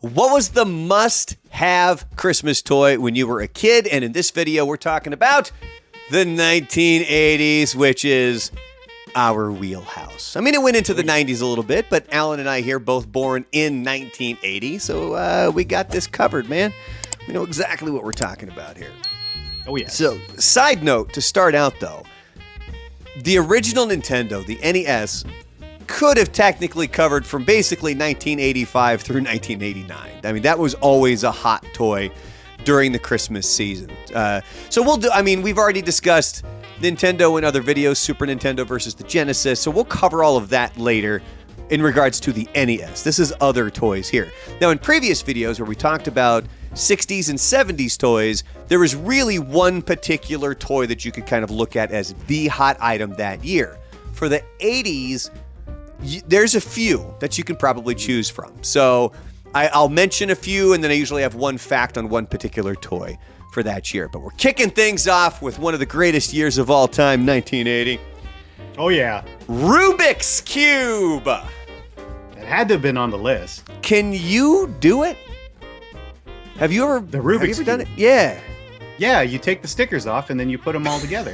What was the must-have Christmas toy when you were a kid? And in this video, we're talking about the 1980s, which is our wheelhouse. I mean, it went into the 90s a little bit, but Alan and I here, both born in 1980, so we got this covered, man. We know exactly what we're talking about here. Oh, yeah. So, side note, to start out, though, the original Nintendo, the NES, could have technically covered from basically 1985 through 1989. I mean, that was always a hot toy during the Christmas season. So we'll do, I mean, we've already discussed Nintendo in other videos, Super Nintendo versus the Genesis, so we'll cover all of that later in regards to the NES. This is other toys here. Now, in previous videos where we talked about 60s and 70s toys, there was really one particular toy that you could kind of look at as the hot item that year. For the 80s, there's a few that you can probably choose from. So I'll mention a few, and then I usually have one fact on one particular toy for that year. But we're kicking things off with one of the greatest years of all time, 1980. Oh, yeah. Rubik's Cube. It had to have been on the list. Can you do it? Have you ever, The Rubik's have you ever done Cube? it? Yeah. Yeah, you take the stickers off and then you put them all together.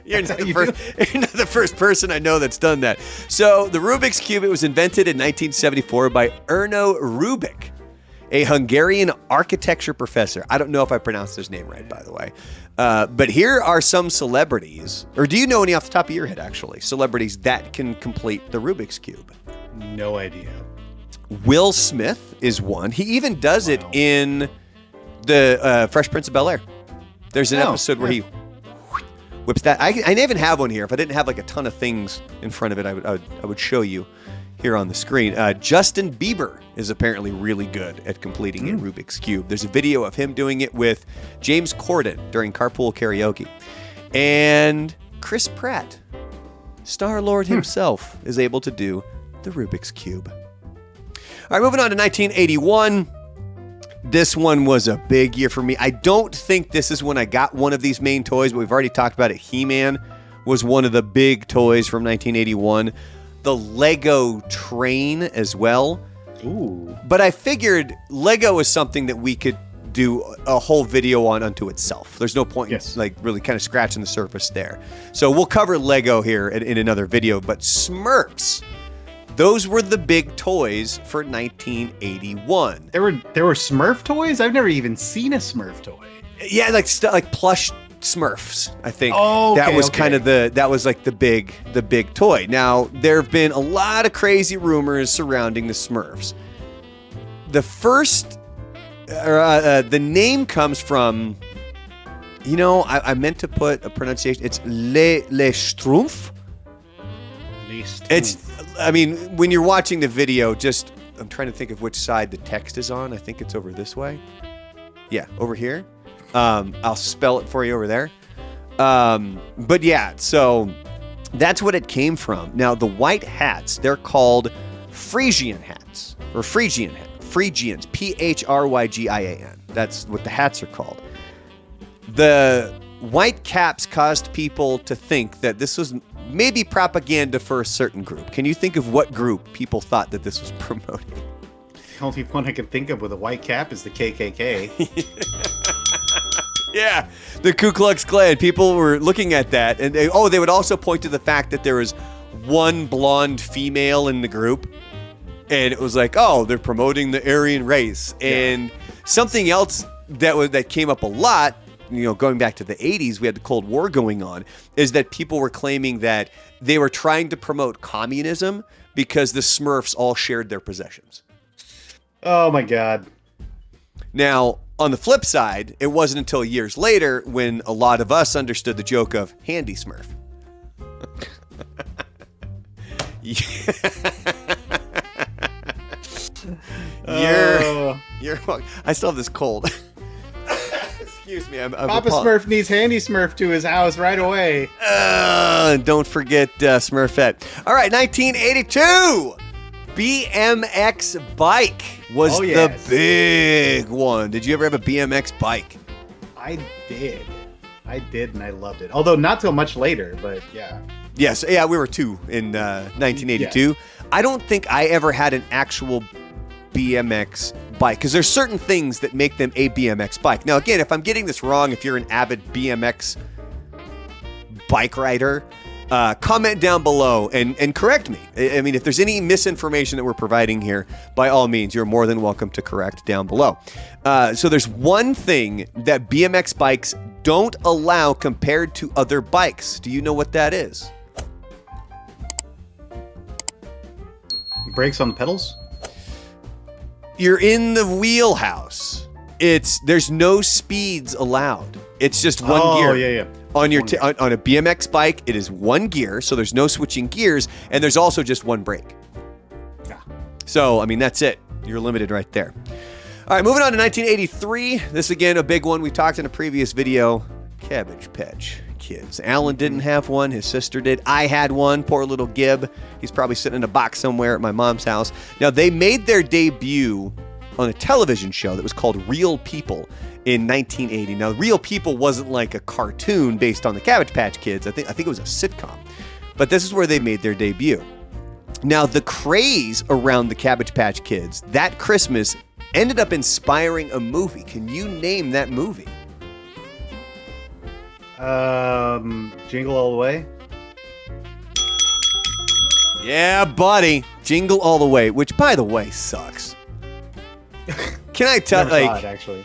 You're not the first person I know that's done that. So the Rubik's Cube, it was invented in 1974 by Erno Rubik, a Hungarian architecture professor. I don't know if I pronounced his name right, by the way. But here are some celebrities, or do you know any off the top of your head, actually, celebrities that can complete the Rubik's Cube? No idea. Will Smith is one. He even does it in the Fresh Prince of Bel-Air. There's an episode where he whips that. I even have one here. If I didn't have like a ton of things in front of it, I would show you here on the screen. Justin Bieber is apparently really good at completing a Rubik's Cube. There's a video of him doing it with James Corden during Carpool Karaoke. And Chris Pratt, Star-Lord himself, is able to do the Rubik's Cube. All right, moving on to 1981. This one was a big year for me. I don't think this is when I got one of these main toys, but we've already talked about it. He-Man was one of the big toys from 1981. The Lego train as well. Ooh. But I figured Lego is something that we could do a whole video on unto itself. There's no point in like really kind of scratching the surface there. So we'll cover Lego here in another video, but Smurfs, those were the big toys for 1981. There were Smurf toys? I've never even seen a Smurf toy. Yeah, like plush Smurfs, I think. Oh, that was kind of the big toy. Now, there have been a lot of crazy rumors surrounding the Smurfs. The first the name comes from, you know, I meant to put a pronunciation. It's Le Schtroumpf. It's, I mean, when you're watching the video, I'm trying to think of which side the text is on. I think it's over this way. Yeah, over here. I'll spell it for you over there. But yeah, so that's what it came from. Now, the white hats, they're called Phrygian hats, or Phrygians, Phrygian. That's what the hats are called. The white caps caused people to think that this was maybe propaganda for a certain group. Can you think of what group people thought that this was promoting? The only one I can think of with a white cap is the KKK. Yeah, the Ku Klux Klan. People were looking at that, and they would also point to the fact that there was one blonde female in the group, and it was like, oh, they're promoting the Aryan race. And something else that came up a lot, you know, going back to the 80s, we had the Cold War going on, is that people were claiming that they were trying to promote communism because the Smurfs all shared their possessions. Oh my God. Now, on the flip side, it wasn't until years later when a lot of us understood the joke of Handy Smurf. I still have this cold. Excuse me. Papa Smurf needs Handy Smurf to his house right away. Don't forget Smurfette. All right, 1982. BMX Bike was the big one. Did you ever have a BMX bike? I did, and I loved it. Although not till much later, but yeah. Yes, yeah, we were two in 1982. Yes. I don't think I ever had an actual BMX bike? Because there's certain things that make them a BMX bike. Now, again, if I'm getting this wrong, if you're an avid BMX bike rider, comment down below and correct me. I mean, if there's any misinformation that we're providing here, by all means, you're more than welcome to correct down below. So there's one thing that BMX bikes don't allow compared to other bikes. Do you know what that is? Brakes on the pedals? You're in the wheelhouse. There's no speeds allowed. It's just one gear. Oh, yeah. On a BMX bike, it is one gear, so there's no switching gears, and there's also just one brake. Yeah. So, I mean, that's it. You're limited right there. All right, moving on to 1983. This, again, a big one. We talked in a previous video. Cabbage Patch Kids. Alan didn't have one. His sister did. I had one. Poor little Gib. He's probably sitting in a box somewhere at my mom's house. Now, they made their debut on a television show that was called Real People in 1980. Now, Real People wasn't like a cartoon based on the Cabbage Patch Kids. I think it was a sitcom. But this is where they made their debut. Now, the craze around the Cabbage Patch Kids that Christmas ended up inspiring a movie. Can you name that movie? Jingle All the Way? Yeah, buddy. Jingle All the Way, which, by the way, sucks. Can I tell? Never saw it, actually.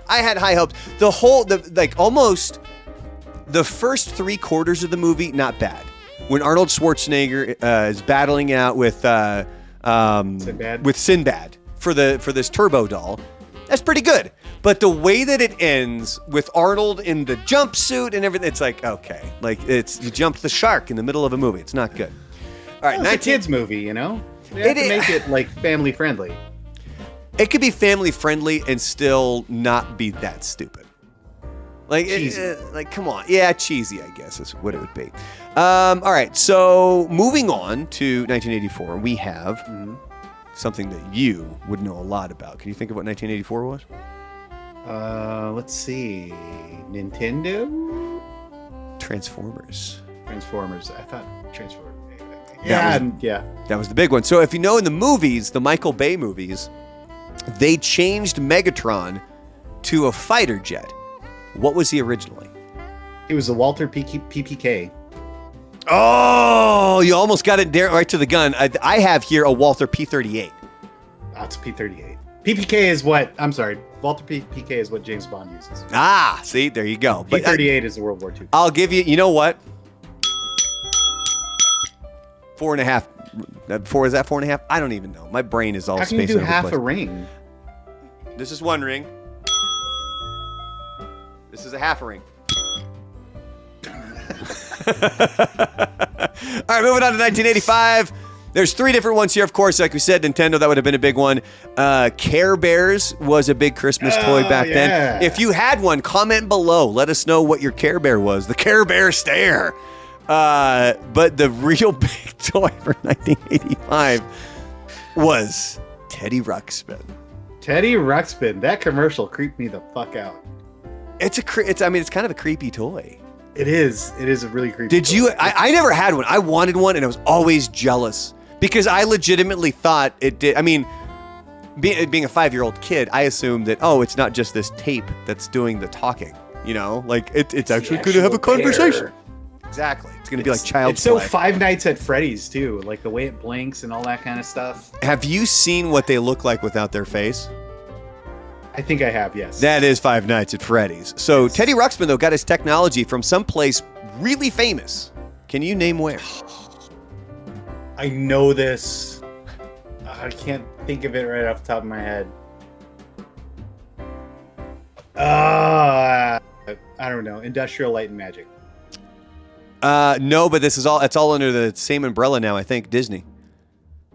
I had high hopes. Almost the first 3/4 of the movie, not bad. When Arnold Schwarzenegger is battling out with Sinbad for this turbo doll, that's pretty good. But the way that it ends with Arnold in the jumpsuit and everything, it's like, okay, like you jumped the shark in the middle of a movie. It's not good. All right, it's a kids movie, you know. They have to make it like family friendly. It could be family friendly and still not be that stupid. Like, come on. Yeah, cheesy, I guess, is what it would be. All right, so moving on to 1984, we have something that you would know a lot about. Can you think of what 1984 was? Let's see. Nintendo? Transformers. I thought Transformers. Yeah. That was the big one. So if you know in the movies, the Michael Bay movies, they changed Megatron to a fighter jet. What was he originally? He was a Walter PPK. Oh, you almost got it right to the gun. I have here a Walther P-38. Oh, it's P-38. PPK is what, I'm sorry, Walther PPK is what James Bond uses. Ah, see, there you go. P-38 is the World War II. I'll give you know what? 4.5. Is that 4.5? I don't even know. My brain is all spaced. How can you do half a ring? This is one ring. This is a half a ring. All right, moving on to 1985. There's 3 different ones here, of course. Like we said, Nintendo, that would have been a big one. Care Bears was a big Christmas toy back then. If you had one, comment below. Let us know what your Care Bear was. The Care Bear stare. But the real big toy for 1985 was Teddy Ruxpin. Teddy Ruxpin. That commercial creeped me the fuck out. It's kind of a creepy toy. It is. It is a really creepy toy. Did you? I never had one. I wanted one, and I was always jealous because I legitimately thought it did. I mean, being a 5-year-old kid, I assumed that it's not just this tape that's doing the talking. You know, like it's actually going to have a conversation. Bear. Exactly. It's going to be like Child's Play. Play. It's so Five Nights at Freddy's too, like the way it blinks and all that kind of stuff. Have you seen what they look like without their face? I think I have, yes. That is Five Nights at Freddy's. So yes. Teddy Ruxpin, though, got his technology from someplace really famous. Can you name where? I know this. I can't think of it right off the top of my head. I don't know. Industrial Light and Magic. No, but it's all under the same umbrella now, I think, Disney.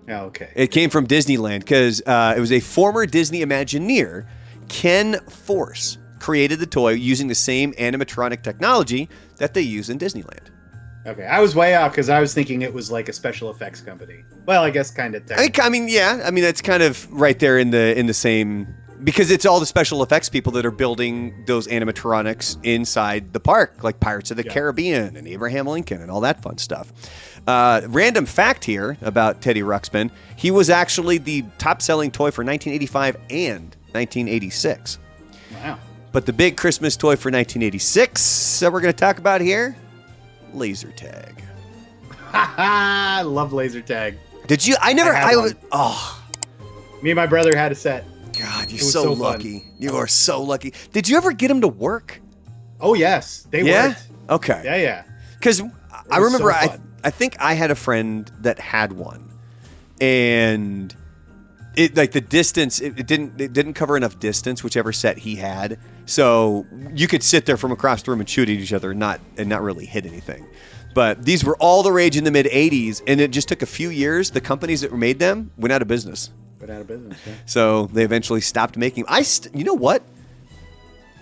Oh, okay. It came from Disneyland because it was a former Disney Imagineer, Ken Force, created the toy using the same animatronic technology that they use in Disneyland. Okay, I was way off because I was thinking it was like a special effects company. Well, I guess kind of. I mean, yeah. I mean, that's kind of right there in the same Because it's all the special effects people that are building those animatronics inside the park, like Pirates of the Caribbean and Abraham Lincoln and all that fun stuff. Random fact here about Teddy Ruxpin. He was actually the top-selling toy for 1985 and 1986. Wow. But the big Christmas toy for 1986 that we're going to talk about here, laser tag. I love laser tag. Did you? I never. Me and my brother had a set. God, you're so lucky. Fun. You are so lucky. Did you ever get them to work? Oh, yes. They worked. Okay. Yeah. Because I remember I think I had a friend that had one. And it like the distance, it didn't cover enough distance, whichever set he had. So you could sit there from across the room and shoot at each other and not really hit anything. But these were all the rage in the mid-'80s, and it just took a few years. The companies that made them went out of business. So they eventually stopped making them. You know what?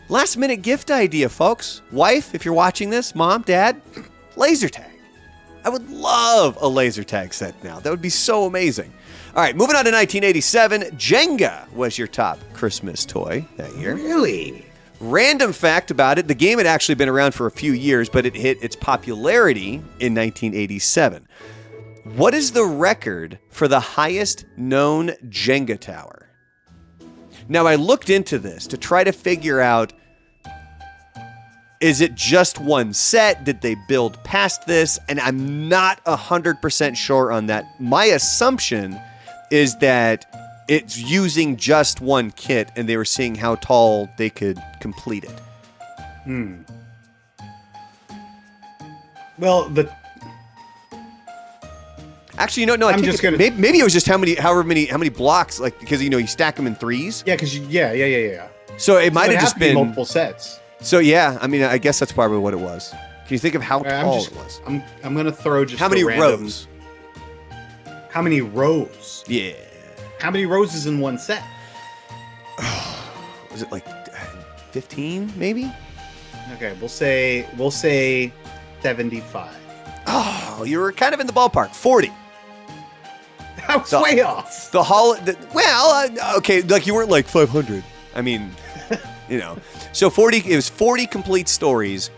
Last minute gift idea, folks. Wife, if you're watching this, mom, dad, laser tag. I would love a laser tag set now. That would be so amazing. All right, moving on to 1987. Jenga was your top Christmas toy that year. Really? Random fact about it, the game had actually been around for a few years, but it hit its popularity in 1987. What is the record for the highest known Jenga tower? Now, I looked into this to try to figure out, is it just one set? Did they build past this? And I'm not 100% sure on that. My assumption is that it's using just one kit and they were seeing how tall they could complete it. Well, actually, no. Maybe it was just how many blocks, like because you stack them in threes. Yeah, because yeah. So it might have just been multiple sets. So yeah, I mean, I guess that's probably what it was. Can you think of how tall it was? I'm gonna throw just how many rows? How many rows? Yeah. How many rows is in one set? Was it like 15, maybe? Okay, we'll say 75. Oh, you were kind of in the ballpark. 40. I was way off. Okay, like you weren't like 500. I mean, So 40. It was 40 complete stories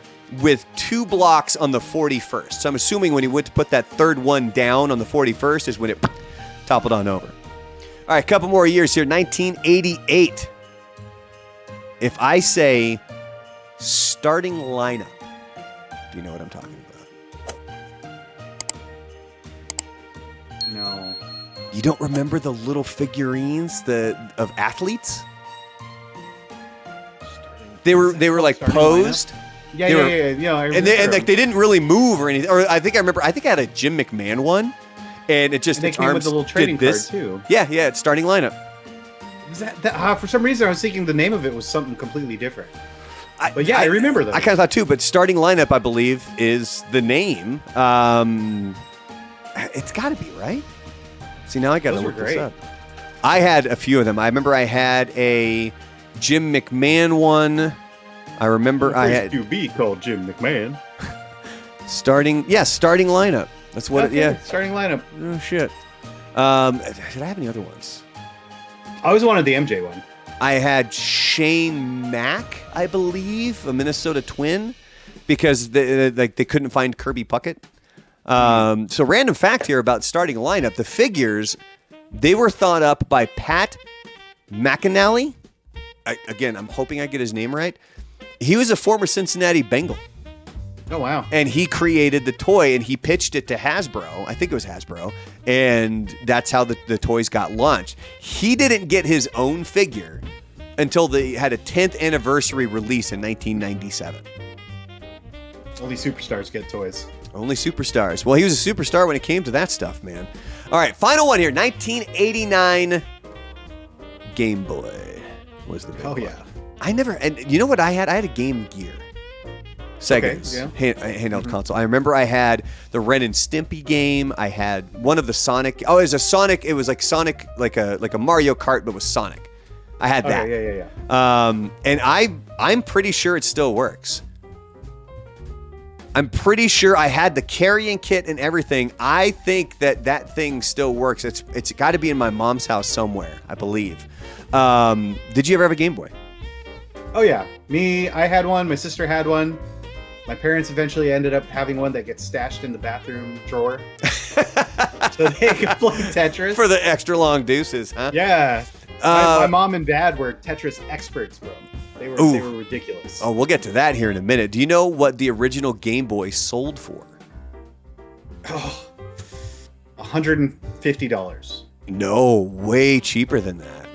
with 2 blocks on the 41st. So I'm assuming when he went to put that third one down on the 41st is when it toppled on over. All right, a couple more years here. 1988. If I say starting lineup, do you know what I'm talking about? No. You don't remember the little figurines of athletes? They were like posed. Yeah. I remember and like they didn't really move or anything. Or I think I had a Jim McMahon one, and it just and they came with the little trading card too. Yeah, it's starting lineup. Was that for some reason I was thinking the name of it was something completely different. I remember that. I kind of thought too, but starting lineup, I believe, is the name. It's got to be, right? See, now I got to look this up. I had a few of them. I remember I had a Jim McMahon one. I remember I had to be called Jim McMahon. starting lineup. That's what starting lineup. Oh shit. Did I have any other ones? I always wanted the MJ one. I had Shane Mack, I believe, a Minnesota Twin, because they couldn't find Kirby Puckett. So random fact here about starting lineup. The figures, they were thought up by Pat McAnally. Again, I'm hoping I get his name right. He was a former Cincinnati Bengal. Oh, wow. And he created the toy, and he pitched it to Hasbro. I think it was Hasbro. And that's how the toys got launched. He didn't get his own figure until they had a 10th anniversary release in 1997. Only superstars get toys. Only superstars. Well, he was a superstar when it came to that stuff, man. All right, final one here. 1989 Game Boy was the big one. Yeah. And you know what I had? I had a Game Gear. Sega's handheld console. I remember I had the Ren and Stimpy game. I had one of the Sonic. Oh, it was a Sonic. It was like Sonic, like a Mario Kart, but with Sonic. I had that. Yeah. And I'm pretty sure it still works. I'm pretty sure I had the carrying kit and everything. I think that thing still works. It's got to be in my mom's house somewhere, I believe. Did you ever have a Game Boy? Oh yeah, I had one. My sister had one. My parents eventually ended up having one that gets stashed in the bathroom drawer, so they could play Tetris For the extra long deuces, huh? Yeah, my mom and dad were Tetris experts, bro. They were ridiculous. Oh, we'll get to that here in a minute. Do you know what the original Game Boy sold for? Oh, $150. No, way cheaper than that.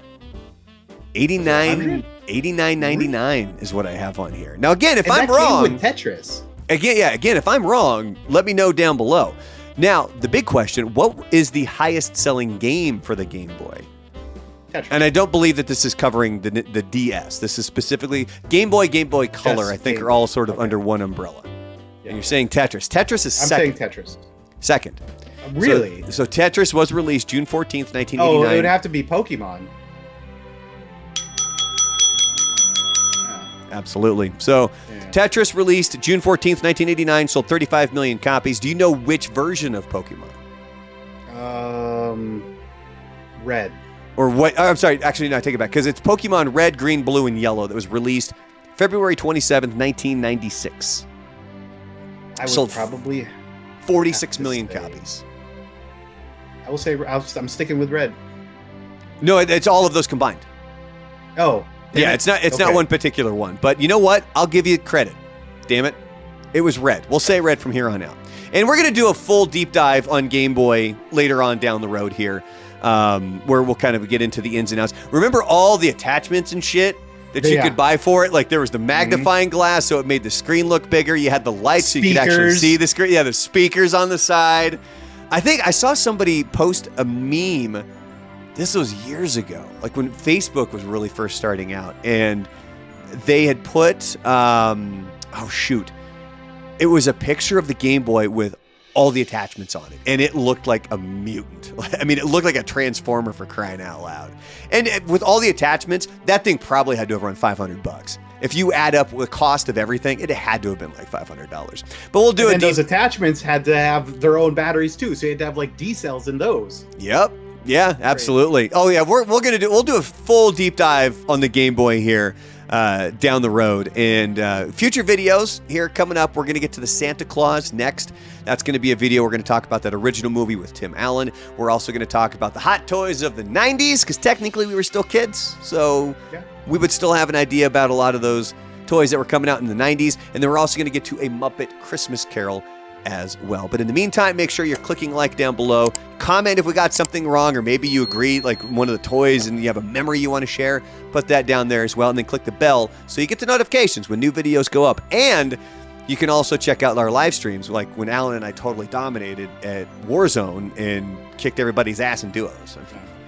$89.99 is what I have on here. Now, again, if I'm wrong, came with Tetris. Again, if I'm wrong, let me know down below. Now, the big question: what is the highest-selling game for the Game Boy? Tetris. And I don't believe that this is covering the DS. This is specifically Game Boy Color. I think are all sort of under one umbrella. Yeah. And you're saying Tetris. Tetris is second. I'm saying Tetris. Second. Really? So Tetris was released June 14th, 1989. Oh, it would have to be Pokemon. Absolutely. So Tetris released June 14th, 1989, sold 35 million copies. Do you know which version of Pokemon? Red. Or what? I'm sorry. Actually, no, I take it back because it's Pokemon Red, Green, Blue, and Yellow that was released February 27th, 1996. I would sold probably 46 million copies. I will say I'm sticking with Red. No, it's all of those combined. Oh. Yeah, it's not one particular one. But you know what? I'll give you credit. Damn it. It was Red. We'll say Red from here on out. And we're going to do a full deep dive on Game Boy later on down the road here, where we'll kind of get into the ins and outs. Remember all the attachments and shit that you could buy for it? Like there was the magnifying glass, so it made the screen look bigger. You had the lights so you could actually see the screen. Yeah, the speakers on the side. I think I saw somebody post a meme. This was years ago, like when Facebook was really first starting out, and they had put, it was a picture of the Game Boy with all the attachments on it, and it looked like a mutant. I mean, it looked like a transformer, for crying out loud. And with all the attachments, that thing probably had to have run $500. If you add up the cost of everything, it had to have been like $500. But we'll do it. And those attachments had to have their own batteries too, so you had to have like D cells in those. Yep. Yeah, absolutely. Great. Oh yeah, we'll do a full deep dive on the Game Boy here down the road, and future videos here coming up. We're going to get to the Santa Claus next. That's going to be a video. We're going to talk about that original movie with Tim Allen. We're also going to talk about the hot toys of the 90s, because technically we were still kids, so we would still have an idea about a lot of those toys that were coming out in the 90s. And then we're also going to get to a Muppet Christmas Carol as well. But in the meantime, make sure you're clicking like down below. Comment if we got something wrong, or maybe you agree, like one of the toys, and you have a memory you want to share. Put that down there as well, and then click the bell so you get the notifications when new videos go up. And you can also check out our live streams, like when Alan and I totally dominated at Warzone and kicked everybody's ass in duos.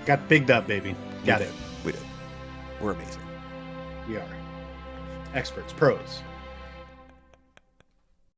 Got bigged up, baby. We did. We're amazing. We are experts, pros.